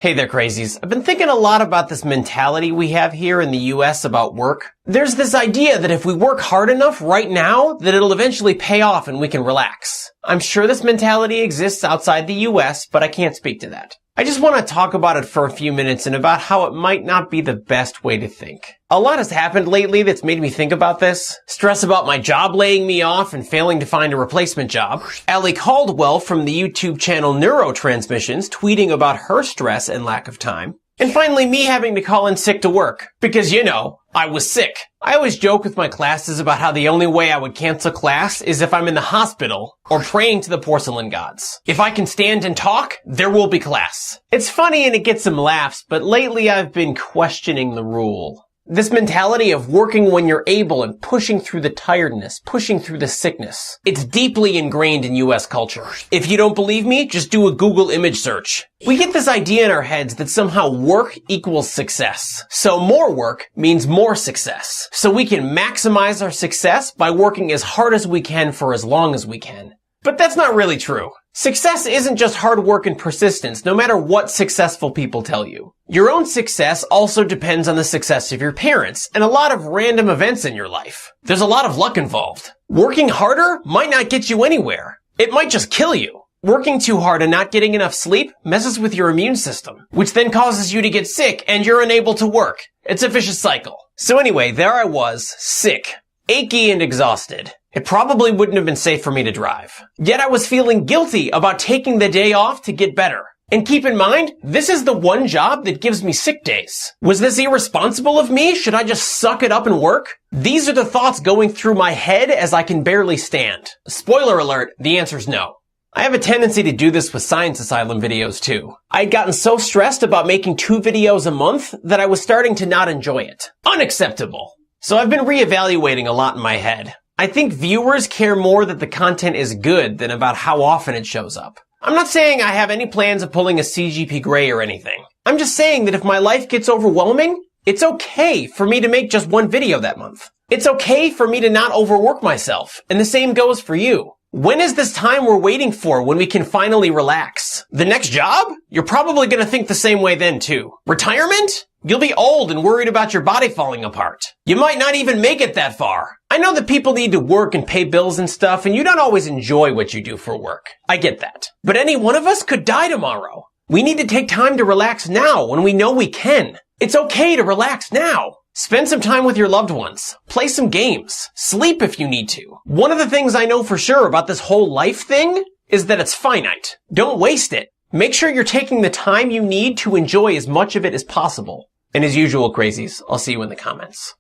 Hey there, crazies. I've been thinking a lot about this mentality we have here in the US about work. There's this idea that if we work hard enough right now, that it'll eventually pay off and we can relax. I'm sure this mentality exists outside the US, but I can't speak to that. I just want to talk about it for a few minutes and about how it might not be the best way to think. A lot has happened lately that's made me think about this. Stress about my job laying me off and failing to find a replacement job. Alie Caldwell from the YouTube channel Neurotransmissions tweeting about her stress and lack of time. And finally, me having to call in sick to work. Because, you know, I was sick. I always joke with my classes about how the only way I would cancel class is if I'm in the hospital or praying to the porcelain gods. If I can stand and talk, there will be class. It's funny and it gets some laughs, but lately I've been questioning the rule. This mentality of working when you're able and pushing through the tiredness, pushing through the sickness. It's deeply ingrained in US culture. If you don't believe me, just do a Google image search. We get this idea in our heads that somehow work equals success. So more work means more success. So we can maximize our success by working as hard as we can for as long as we can. But that's not really true. Success isn't just hard work and persistence, no matter what successful people tell you. Your own success also depends on the success of your parents and a lot of random events in your life. There's a lot of luck involved. Working harder might not get you anywhere. It might just kill you. Working too hard and not getting enough sleep messes with your immune system, which then causes you to get sick and you're unable to work. It's a vicious cycle. So anyway, there I was, sick, achy and exhausted. It probably wouldn't have been safe for me to drive. Yet I was feeling guilty about taking the day off to get better. And keep in mind, this is the one job that gives me sick days. Was this irresponsible of me? Should I just suck it up and work? These are the thoughts going through my head as I can barely stand. Spoiler alert, the answer's no. I have a tendency to do this with Science Asylum videos too. I'd gotten so stressed about making 2 videos a month that I was starting to not enjoy it. Unacceptable. So I've been reevaluating a lot in my head. I think viewers care more that the content is good than about how often it shows up. I'm not saying I have any plans of pulling a CGP Grey or anything. I'm just saying that if my life gets overwhelming, it's okay for me to make just 1 video that month. It's okay for me to not overwork myself, and the same goes for you. When is this time we're waiting for when we can finally relax? The next job? You're probably gonna think the same way then too. Retirement? You'll be old and worried about your body falling apart. You might not even make it that far. I know that people need to work and pay bills and stuff, and you don't always enjoy what you do for work. I get that. But any one of us could die tomorrow. We need to take time to relax now when we know we can. It's okay to relax now. Spend some time with your loved ones. Play some games. Sleep if you need to. One of the things I know for sure about this whole life thing is that it's finite. Don't waste it. Make sure you're taking the time you need to enjoy as much of it as possible. And as usual, crazies, I'll see you in the comments.